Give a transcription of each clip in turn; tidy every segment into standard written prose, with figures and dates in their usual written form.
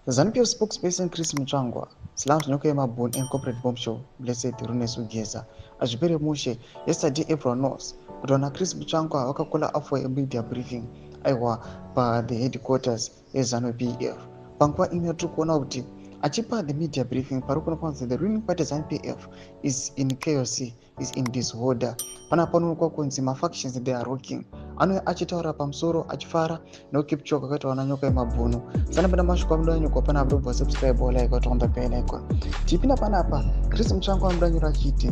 ZANU-PF spokesperson Chris Mutsvangwa slams nyoka yemabhunu and corporate bombshell Blessed Runesi Ugeza azvipere mushe yesterday April North kuti vana Chris Mutsvangwa vakakola afwa yemedia briefing aiwa paThe headquarters yeZANU-PF. Panguva ino tiri kuona kuti achipa the media briefing pari kuona panzi the ruling party ZANU-PF is in chaos, is in disorder. Panapa panoonekwa kunzi mafactions they are rocking. Anouya achitaura pamusoro achifara nokipchoge akaita vana nyoka yemabhunu. Sanapinda mashuka mudanyikwa pana abudobva subscribe or like on the bell icon. Tipinda panapa Chris Mutsvangwa mudanyura achiti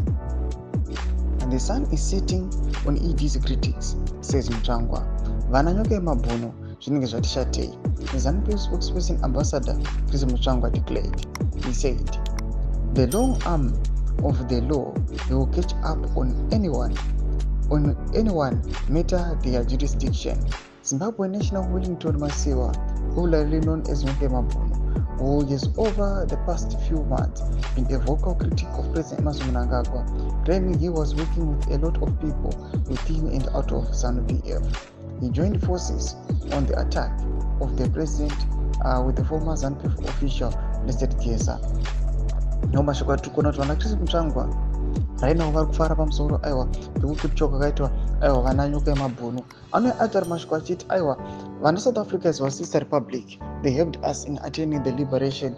and the sun is setting on ED's critics, says Mutsvangwa. Vana nyoka yemabhunu zvinenge zvatishatei. The ZANU-PF spokesperson ambassador Chris Mutsvangwa declared. He said, the long arm of the law will catch up on anyone matter their jurisdiction. Zimbabwe National Wellington Masiwa, popularly known as Nyoka yemabhunu, who has over the past few months been a vocal critic of President Emmerson Mnangagwa, claiming he was working with a lot of people within and out of ZANU-PF. He joined forces on the attack of the president with the former ZANU-PF official Blessed Ugeza. Nomashoko atukona kuti vana Chris Mutsvangwa rainawo vari kufara pamusoro aiwa pekukipchoge akaitwa aiwa vana nyoka yemabhunu. Anouya ati ari mashoko achiti aiwa vana South Africa as our sister republic, they helped us in attaining the liberation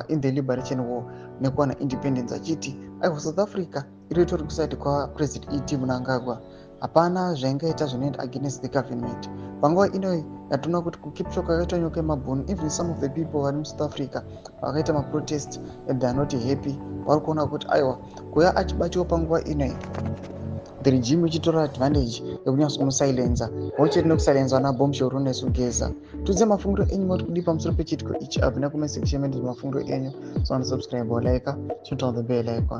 in the liberation war nekuwana independence, achiti aiwa South Africa iritori kusati kwapresident E.D. Mnangagwa hapana zvaingaita zvinoenda against the government. Panguva inoyi yatoona kuti kukipchoge akaitwa nyoka yemabhunu, even some of the people vari muSouth Africa vakaita maprotest and they are not happy. Vari kuona kuti aiwa kuuya achibatiwa panguva inoyi the regime ichitora advantage yekunyatsomusilenza pamwechete nekusilenza vana bombshell Runesi Ugeza. Tudze mafungiro enyu mati kudii pamusoro pechiitiko ichi. Abvina comment section mafungiro enyu, so subscribe or like, turn on the bell icon.